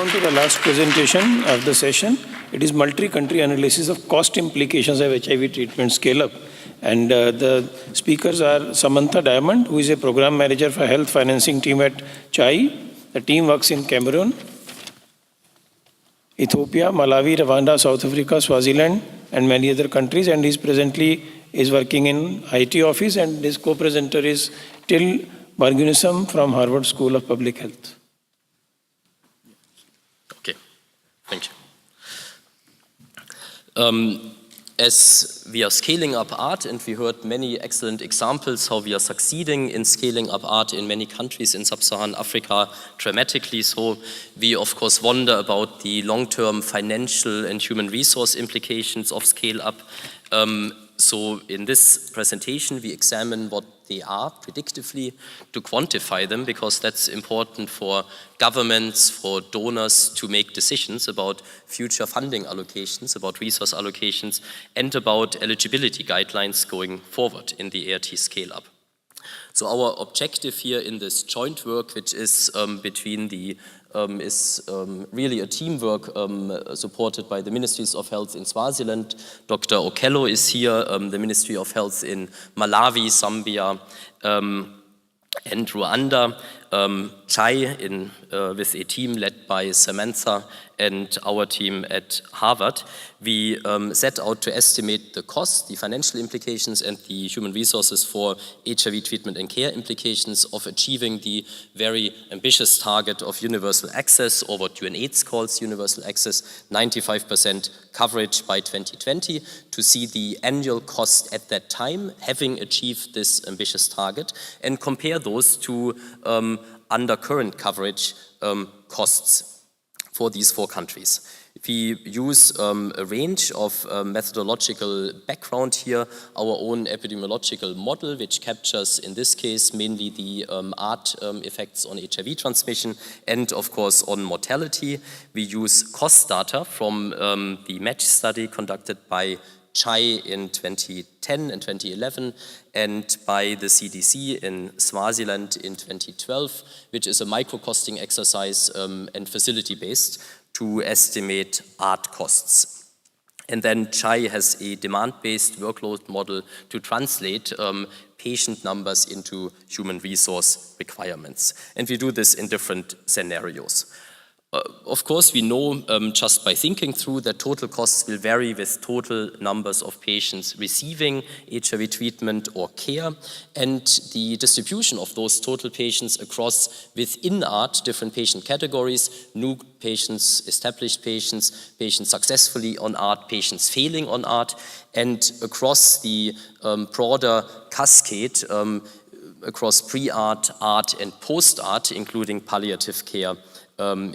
on to the last presentation of the session. It is multi-country analysis of cost implications of HIV treatment scale-up. And the speakers are Samantha Diamond, who is a program manager for health financing team at CHAI. The team works in Cameroon, Ethiopia, Malawi, Rwanda, South Africa, Swaziland, and many other countries. And he presently is working in IT office, and his co-presenter is Till Bargunisam from Harvard School of Public Health. Okay, thank you. As we are scaling up art, and we heard many excellent examples how we are succeeding in scaling up art in many countries in sub-Saharan Africa dramatically, so we of course wonder about the long-term financial and human resource implications of scale-up. So in this presentation we examine what they are predictively to quantify them, because that's important for governments, for donors to make decisions about future funding allocations, about resource allocations, and about eligibility guidelines going forward in the ART scale-up. So our objective here in this joint work, which is between the really a teamwork supported by the Ministries of Health in Swaziland. Dr. Okello is here, the Ministry of Health in Malawi, Zambia, and Rwanda. CHAI with a team led by Samantha and our team at Harvard. We set out to estimate the cost, the financial implications, and the human resources for HIV treatment and care implications of achieving the very ambitious target of universal access, or what UNAIDS calls universal access, 95% coverage by 2020, to see the annual cost at that time, having achieved this ambitious target, and compare those to under current coverage costs for these 4 countries. We use a range of methodological background here, our own epidemiological model, which captures, in this case, mainly the ART effects on HIV transmission and, of course, on mortality. We use cost data from the MATCH study conducted by CHAI in 2010 and 2011, and by the CDC in Swaziland in 2012, which is a micro-costing exercise and facility-based to estimate ART costs. And then CHAI has a demand-based workload model to translate patient numbers into human resource requirements. And we do this in different scenarios. Of course, we know just by thinking through that total costs will vary with total numbers of patients receiving HIV treatment or care, and the distribution of those total patients across within ART, different patient categories, new patients, established patients, patients successfully on ART, patients failing on ART, and across the broader cascade across pre-ART, ART, and post-ART, including palliative care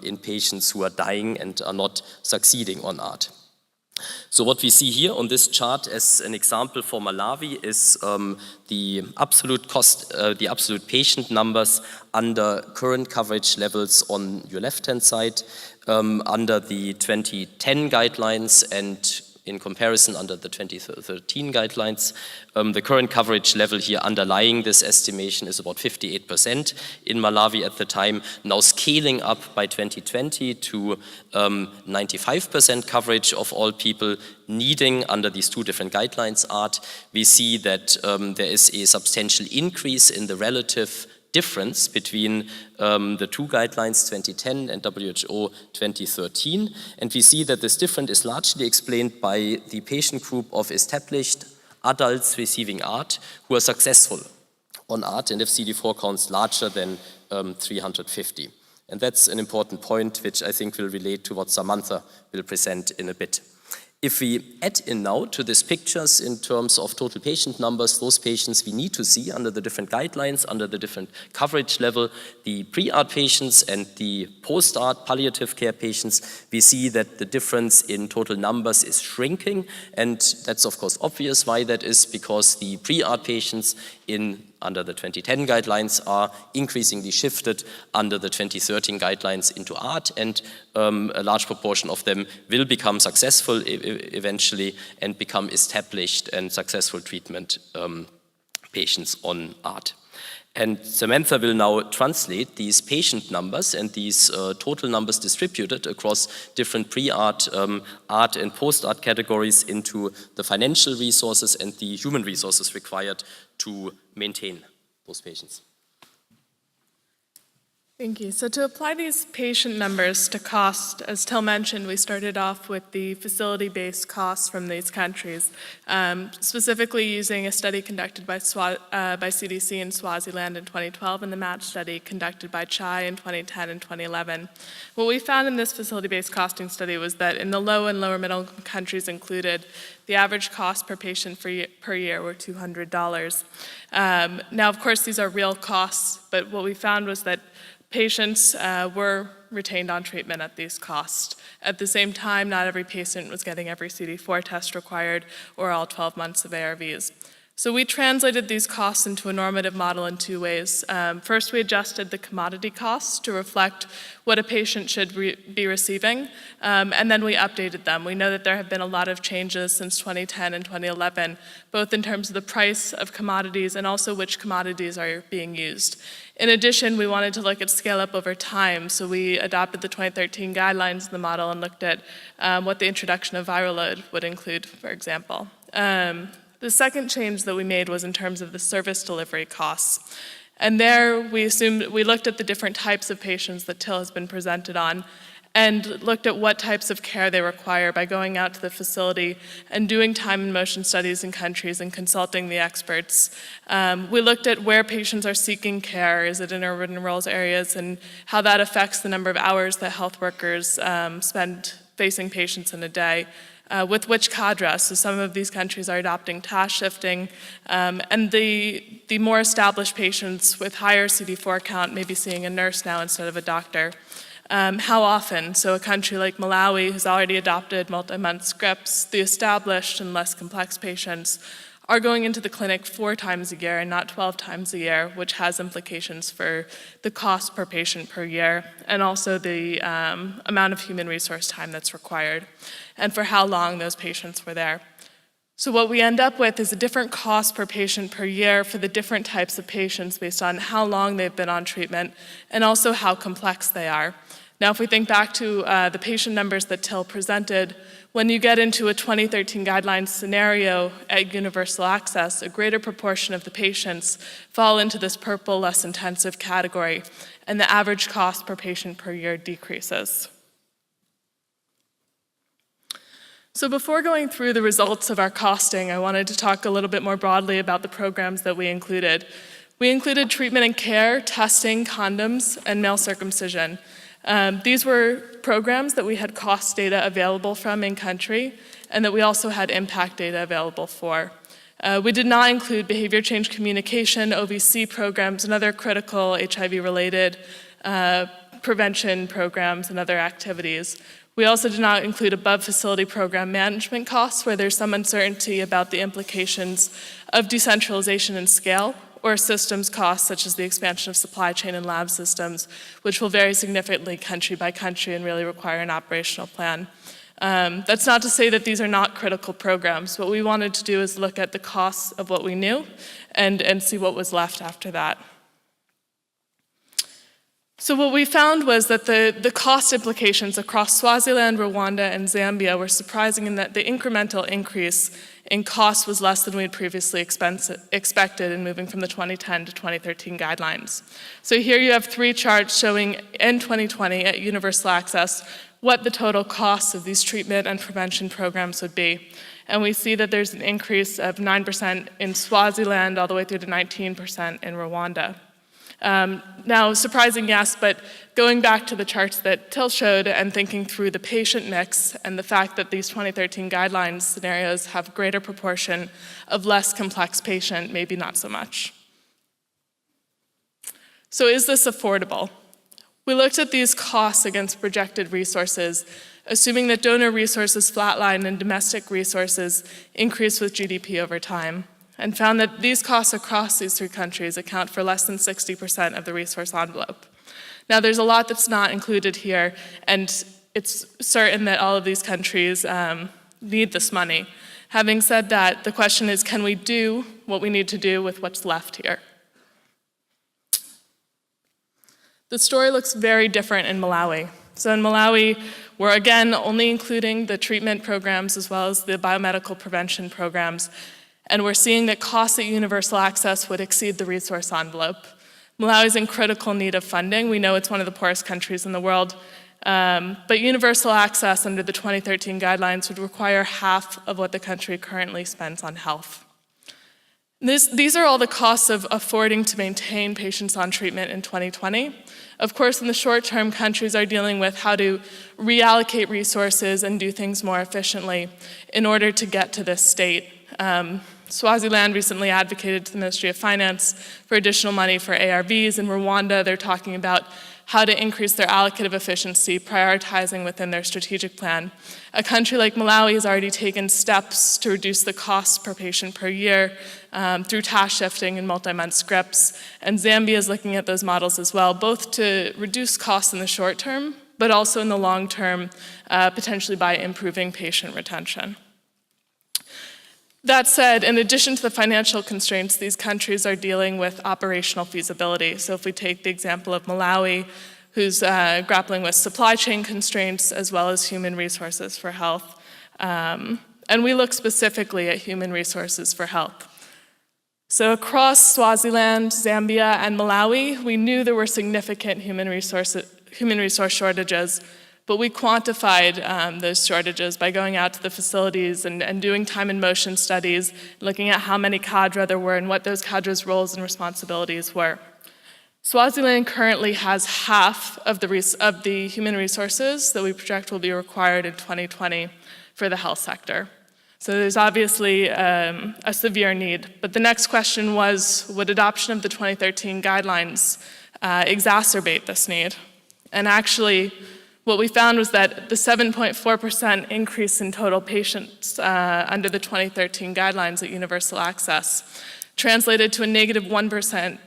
in patients who are dying and are not succeeding on ART. So what we see here on this chart as an example for Malawi is the absolute cost, the absolute patient numbers under current coverage levels on your left-hand side, under the 2010 guidelines, and in comparison under the 2013 guidelines. The current coverage level here underlying this estimation is about 58% in Malawi at the time, now scaling up by 2020 to 95% coverage of all people needing under these 2 different guidelines ART. We see that there is a substantial increase in the relative difference between the 2 guidelines, 2010 and WHO 2013. And we see that this difference is largely explained by the patient group of established adults receiving ART who are successful on ART and have CD4 counts larger than 350. And that's an important point, which I think will relate to what Samantha will present in a bit. If we add in now to these pictures in terms of total patient numbers, those patients we need to see under the different guidelines, under the different coverage level, the pre-ART patients and the post-ART palliative care patients, we see that the difference in total numbers is shrinking. And that's of course obvious why that is, because the pre-ART patients under the 2010 guidelines are increasingly shifted under the 2013 guidelines into ART, and a large proportion of them will become successful eventually and become established and successful treatment patients on ART. And Samantha will now translate these patient numbers and these total numbers distributed across different pre-art, art and post-art categories into the financial resources and the human resources required to maintain those patients. Thank you. So to apply these patient numbers to cost, as Till mentioned, we started off with the facility-based costs from these countries, specifically using a study conducted by CDC in Swaziland in 2012 and the match study conducted by CHI in 2010 and 2011. What we found in this facility-based costing study was that in the low and lower middle countries included, the average cost per patient per year were $200. Now, of course, these are real costs, but what we found was that patients were retained on treatment at these costs. At the same time, not every patient was getting every CD4 test required or all 12 months of ARVs. So we translated these costs into a normative model in two ways. First, we adjusted the commodity costs to reflect what a patient should be receiving, and then we updated them. We know that there have been a lot of changes since 2010 and 2011, both in terms of the price of commodities and also which commodities are being used. In addition, we wanted to look at scale up over time, so we adopted the 2013 guidelines in the model and looked at what the introduction of viral load would include, for example. The second change that we made was in terms of the service delivery costs. And there we looked at the different types of patients that Till has been presented on and looked at what types of care they require by going out to the facility and doing time and motion studies in countries and consulting the experts. We looked at where patients are seeking care, is it in urban and rural areas, and how that affects the number of hours that health workers spend facing patients in a day. With which cadre. So some of these countries are adopting task shifting, and the more established patients with higher CD4 count may be seeing a nurse now instead of a doctor. How often? So a country like Malawi has already adopted multi-month scripts. The established and less complex patients are going into the clinic 4 times a year and not 12 times a year, which has implications for the cost per patient per year and also the amount of human resource time that's required and for how long those patients were there. So what we end up with is a different cost per patient per year for the different types of patients based on how long they've been on treatment and also how complex they are. Now, if we think back to the patient numbers that Till presented, when you get into a 2013 guidelines scenario at universal access, a greater proportion of the patients fall into this purple, less intensive category, and the average cost per patient per year decreases. So before going through the results of our costing, I wanted to talk a little bit more broadly about the programs that we included. We included treatment and care, testing, condoms, and male circumcision. These were programs that we had cost data available from in country and that we also had impact data available for. We did not include behavior change communication, OVC programs, and other critical HIV-related prevention programs and other activities. We also did not include above facility program management costs where there's some uncertainty about the implications of decentralization and scale, or systems costs such as the expansion of supply chain and lab systems, which will vary significantly country by country and really require an operational plan. That's not to say that these are not critical programs. What we wanted to do is look at the costs of what we knew and see what was left after that. So what we found was that the cost implications across Swaziland, Rwanda, and Zambia were surprising in that the incremental increase in cost was less than we had previously expected in moving from the 2010 to 2013 guidelines. So here you have 3 charts showing in 2020 at universal access what the total costs of these treatment and prevention programs would be. And we see that there's an increase of 9% in Swaziland all the way through to 19% in Rwanda. Now, surprising, yes, but going back to the charts that Till showed and thinking through the patient mix and the fact that these 2013 guidelines scenarios have a greater proportion of less complex patient, maybe not so much. So is this affordable? We looked at these costs against projected resources, assuming that donor resources flatline and domestic resources increase with GDP over time, and found that these costs across these 3 countries account for less than 60% of the resource envelope. Now, there's a lot that's not included here, and it's certain that all of these countries need this money. Having said that, the question is, can we do what we need to do with what's left here? The story looks very different in Malawi. So in Malawi, we're again only including the treatment programs as well as the biomedical prevention programs, and we're seeing that costs at universal access would exceed the resource envelope. Malawi is in critical need of funding. We know it's one of the poorest countries in the world, but universal access under the 2013 guidelines would require half of what the country currently spends on health. These are all the costs of affording to maintain patients on treatment in 2020. Of course, in the short term, countries are dealing with how to reallocate resources and do things more efficiently in order to get to this state. Swaziland recently advocated to the Ministry of Finance for additional money for ARVs. In Rwanda, they're talking about how to increase their allocative efficiency, prioritizing within their strategic plan. A country like Malawi has already taken steps to reduce the costs per patient per year through task shifting and multi-month scripts. And Zambia is looking at those models as well, both to reduce costs in the short term, but also in the long term, potentially by improving patient retention. That said, in addition to the financial constraints, these countries are dealing with operational feasibility. So if we take the example of Malawi, who's grappling with supply chain constraints as well as human resources for health. And we look specifically at human resources for health. So across Swaziland, Zambia, and Malawi, we knew there were significant human resource shortages, but we quantified those shortages by going out to the facilities and doing time and motion studies, looking at how many cadre there were and what those cadres' roles and responsibilities were. Swaziland currently has half of the human resources that we project will be required in 2020 for the health sector. So there's obviously a severe need. But the next question was, would adoption of the 2013 guidelines exacerbate this need? And actually, what we found was that the 7.4% increase in total patients under the 2013 guidelines at universal access translated to a negative 1%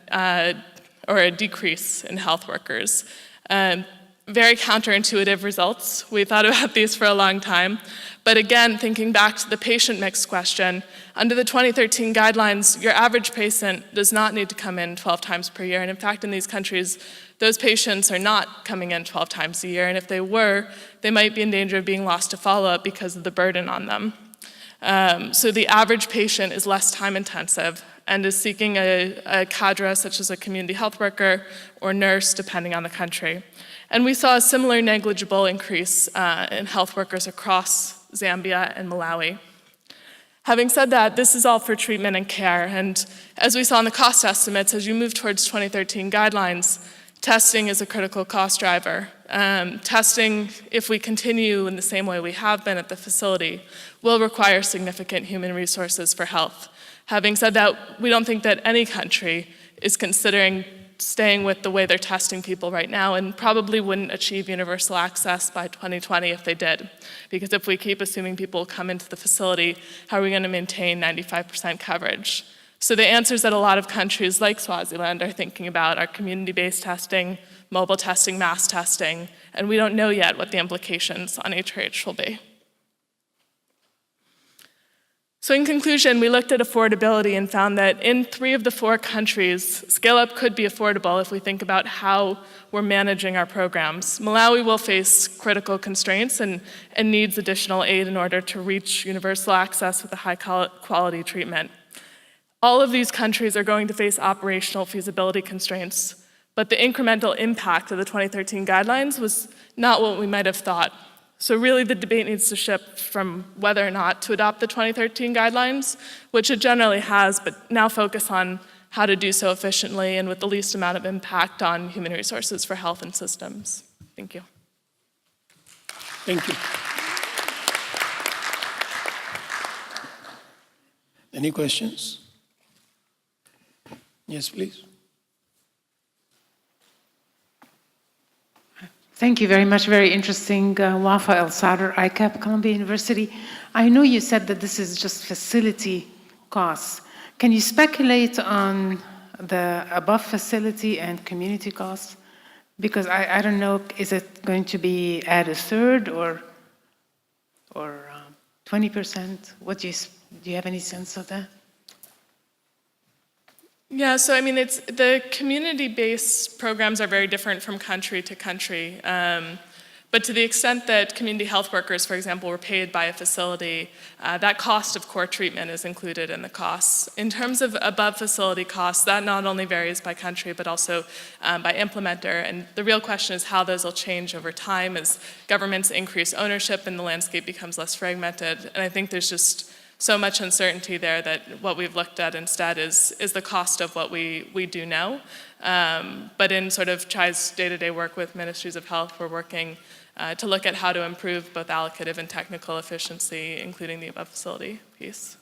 or a decrease in health workers. Very counterintuitive results. We thought about these for a long time. But again, thinking back to the patient mix question, under the 2013 guidelines, your average patient does not need to come in 12 times per year. And in fact, in these countries, those patients are not coming in 12 times a year. And if they were, they might be in danger of being lost to follow-up because of the burden on them. So the average patient is less time intensive and is seeking a cadre such as a community health worker or nurse, depending on the country. And we saw a similar negligible increase in health workers across Zambia and Malawi. Having said that, this is all for treatment and care. And as we saw in the cost estimates, as you move towards 2013 guidelines, testing is a critical cost driver. Testing, if we continue in the same way we have been at the facility, will require significant human resources for health. Having said that, we don't think that any country is considering staying with the way they're testing people right now and probably wouldn't achieve universal access by 2020 if they did. Because if we keep assuming people come into the facility, how are we going to maintain 95% coverage? So the answers that a lot of countries like Swaziland are thinking about are community-based testing, mobile testing, mass testing, and we don't know yet what the implications on HRH will be. So in conclusion, we looked at affordability and found that in 3 of the 4 countries, scale-up could be affordable if we think about how we're managing our programs. Malawi will face critical constraints and needs additional aid in order to reach universal access with a high-quality treatment. All of these countries are going to face operational feasibility constraints, but the incremental impact of the 2013 guidelines was not what we might have thought. So really the debate needs to shift from whether or not to adopt the 2013 guidelines, which it generally has, but now focus on how to do so efficiently and with the least amount of impact on human resources for health and systems. Thank you. Thank you. Any questions? Yes, please. Thank you very much. Very interesting. Wafa El Sadr, ICAP, Columbia University. I know you said that this is just facility costs. Can you speculate on the above facility and community costs? Because I don't know, is it going to be at a third or 20%? What do you have any sense of that? Yeah, so I mean, it's the community-based programs are very different from country to country. But to the extent that community health workers, for example, were paid by a facility, that cost of core treatment is included in the costs. In terms of above facility costs, that not only varies by country, but also by implementer. And the real question is how those will change over time as governments increase ownership and the landscape becomes less fragmented. And I think there's just so much uncertainty there that what we've looked at instead is the cost of what we do know. But in sort of CHI's day-to-day work with ministries of health, we're working to look at how to improve both allocative and technical efficiency, including the above facility piece.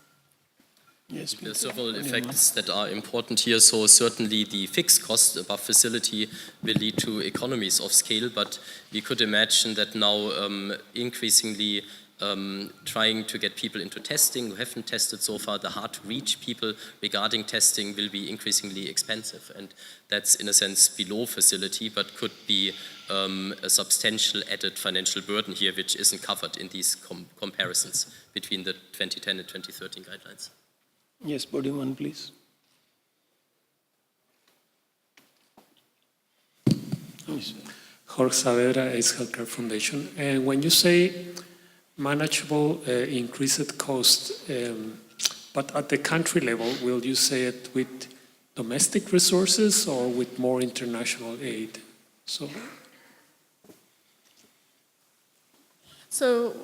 Yes, There are several effects that are important here. So certainly the fixed cost above facility will lead to economies of scale, but we could imagine that now increasingly trying to get people into testing who haven't tested so far, the hard-to-reach people regarding testing will be increasingly expensive. And that's, in a sense, below facility, but could be a substantial added financial burden here, which isn't covered in these comparisons between the 2010 and 2013 guidelines. Yes, podium one, please. Jorge Saavedra, Ace Healthcare Foundation. And when you say manageable increased cost, but at the country level, will you say it with domestic resources or with more international aid? So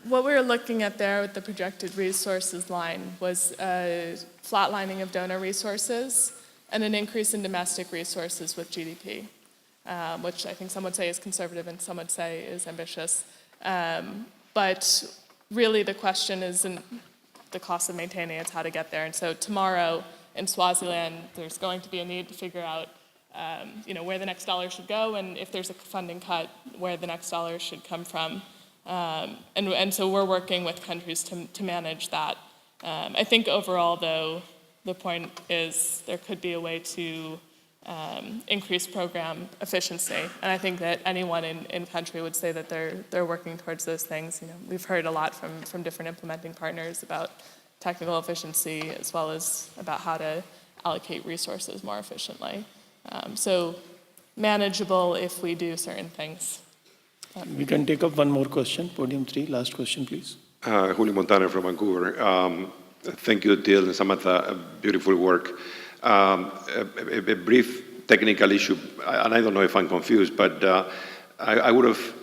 what we were looking at there with the projected resources line was a flatlining of donor resources and an increase in domestic resources with GDP, which I think some would say is conservative and some would say is ambitious. But really the question isn't the cost of maintaining, it's how to get there. And so tomorrow in Swaziland, there's going to be a need to figure out where the next dollar should go, and if there's a funding cut, where the next dollar should come from. And so we're working with countries to manage that. I think overall, though, the point is there could be a way to increase program efficiency. And I think that anyone in country would say that they're working towards those things. We've heard a lot from different implementing partners about technical efficiency as well as about how to allocate resources more efficiently. So manageable if we do certain things. We can take up one more question. Podium 3, last question, please. Julio Montana from Vancouver. Thank you, Till and Samantha. Beautiful work. A brief technical issue, and I don't know if I'm confused, but I would have,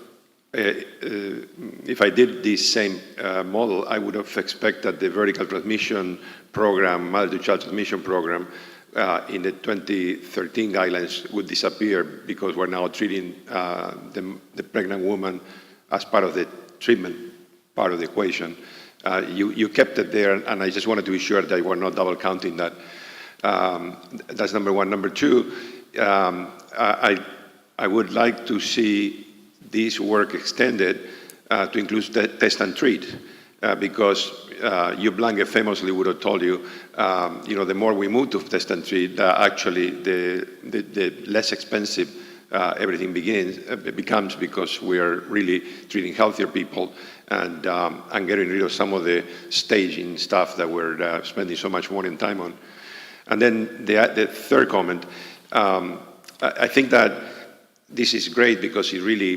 if I did this same model, I would have expected the vertical transmission program, mother-to-child transmission program, in the 2013 guidelines would disappear because we're now treating the pregnant woman as part of the treatment part of the equation. You kept it there, and I just wanted to be sure that we're not double counting that. That's number one. Number two, I would like to see this work extended to include test and treat, because Hugh Blanket famously would have told you, the more we move to test and treat, actually the less expensive everything becomes, because we are really treating healthier people and getting rid of some of the staging stuff that we're spending so much money and time on. And then the third comment, I think that this is great because it really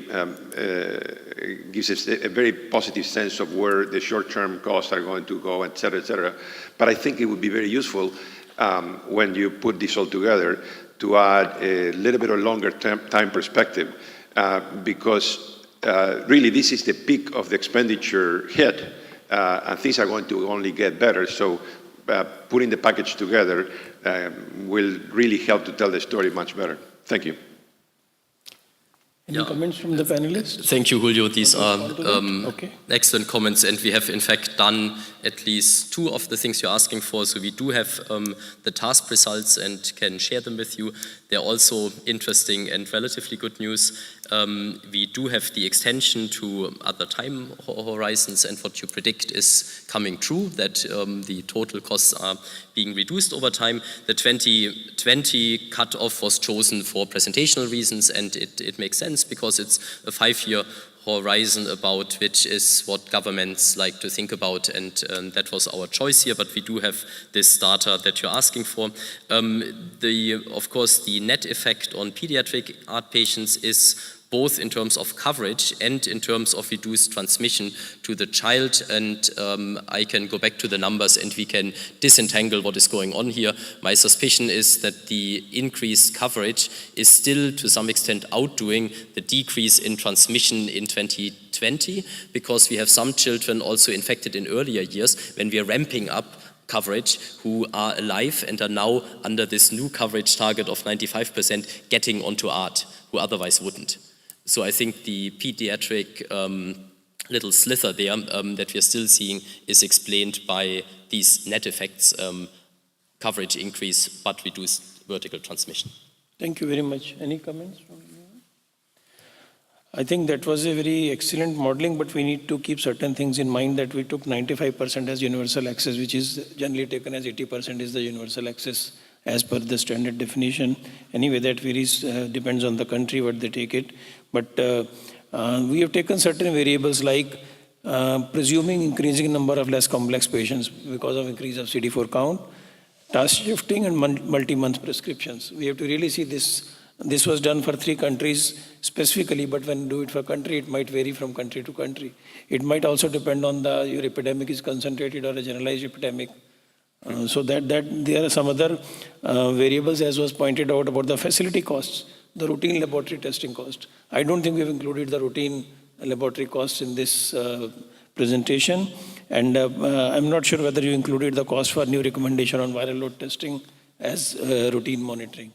gives us a very positive sense of where the short-term costs are going to go, et cetera, et cetera. But I think it would be very useful when you put this all together to add a little bit of longer time perspective, because really this is the peak of the expenditure hit, and things are going to only get better. So putting the package together will really help to tell the story much better. Thank you. Any comments from the panelists? Thank you, Julio. These are Okay. excellent comments, and we have in fact done at least two of the things you're asking for. So we do have the task results and can share them with you. They're also interesting and relatively good news. We do have the extension to other time horizons, and what you predict is coming true, that the total costs are being reduced over time. The 2020 cutoff was chosen for presentational reasons, and it makes sense because it's a 5-year horizon about, which is what governments like to think about, and that was our choice here, but we do have this data that you're asking for. Of course, the net effect on pediatric ART patients is both in terms of coverage and in terms of reduced transmission to the child. And I can go back to the numbers and we can disentangle what is going on here. My suspicion is that the increased coverage is still to some extent outdoing the decrease in transmission in 2020, because we have some children also infected in earlier years when we are ramping up coverage who are alive and are now under this new coverage target of 95% getting onto ART, who otherwise wouldn't. So I think the pediatric little slither there that we are still seeing is explained by these net effects, coverage increase, but reduced vertical transmission. Thank you very much. Any comments from you? I think that was a very excellent modeling, but we need to keep certain things in mind, that we took 95% as universal access, which is generally taken as 80% is the universal access as per the standard definition. Anyway, that varies, depends on the country what they take it. But we have taken certain variables like presuming increasing number of less complex patients because of increase of CD4 count, task shifting and multi-month prescriptions. We have to really see this. This was done for 3 countries specifically, but when you do it for country, it might vary from country to country. It might also depend on your epidemic is concentrated or a generalized epidemic. So that there are some other variables, as was pointed out, about the facility costs, the routine laboratory testing cost. I don't think we've included the routine laboratory costs in this presentation. And I'm not sure whether you included the cost for new recommendation on viral load testing as routine monitoring.